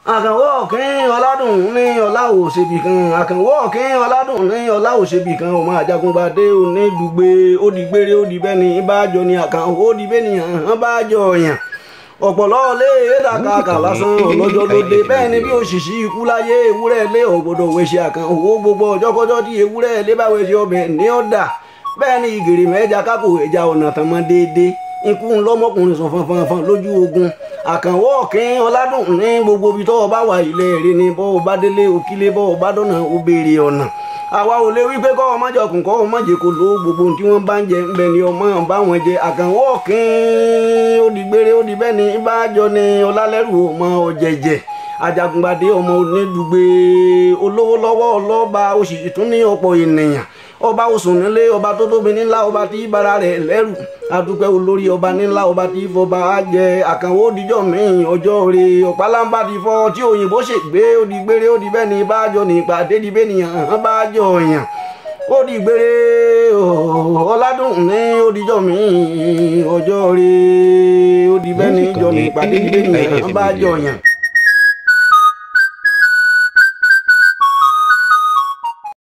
àkànwọ́ ọ̀kín ọ̀làdùn ní ọ̀là òṣèbì kan àkànwọ́ ọ̀kín ọ̀làdùn ní ọ̀là òṣèbì kan ọmọ àjàgùnbádé òní dùgbé ó di gbére ó di bẹ́ni bájọ ni àkànwọ́ ó di bẹ́nìyàn bájọ yàn ọ̀pọ̀lọ́ lé èdàkàkà lásán ọlọ́jọ́ ló dé bẹ́ẹ̀ ni bí òṣìṣì ikú láyé ewúrẹ́ lé ọ̀gbọ́dọ̀ wẹ̀ṣẹ̀ àkànwọ́ gbogbo ọjọ́kọ́jọ́ tí ewúrẹ́ lé bá wẹ̀ṣẹ̀ ọbẹ̀ ní ọ̀dà bẹ́ẹ̀ ni ìgèrè mẹ́ja kákò ẹja ọ̀nà tán mọ́ déédéé ikú ńlọmọkùnrin sọ fanfanfan lójú ogun àkànwọ́ ọ̀kín ọ̀làdùn ní gbogbo ibi tọ́wọ́ bá wà ilẹ̀ rẹ ni bọ́ọ̀ bá délé òkílé bọ́ọ̀ bá dọ̀nà ó béèrè ọ̀nà àwa ò lè wí pé kọ́ ọmọ jọkùn kọ́ ọmọ jẹ kò ló gbogbo tí wọ́n bá ń jẹ ńbẹ ni ọmọ bá wọn jẹ àkànwọ́ ọ̀kín ó di gbére ó di bẹ́ẹ̀ ni bájọ ni ọlálẹ́rù ọmọ ọ̀jẹ̀jẹ̀ àjàgùnbádé ọmọ onídùgbé olówó lọ́wọ́ ọlọ́ba ó sì tún ní ọ̀pọ̀ ènìyàn ọba òsùn nílé ọba tó tóbi nílá ọba tí bara rẹ̀ lẹ́rù adúpẹ́ olórí ọba nílá ọba tí fọba jẹ àkànwọ́ òdìjọ́ míì ọjọ́ rẹ ọ̀pálámbá ti fọ́ tí òyìnbó ṣègbé ó di gbére ó di bẹ́ẹ̀ ni bájọ ní ìpàdé di bẹ́ẹ̀ nìyàn bájọ yàn ó di gbére ọ̀làdùn ní òdìjọ́ míì ọjọ́ rẹ ó di bẹ́ẹ̀ ni ìjọ ní ìpàdé di bẹ́ẹ̀ nìyàn bájọ yàn.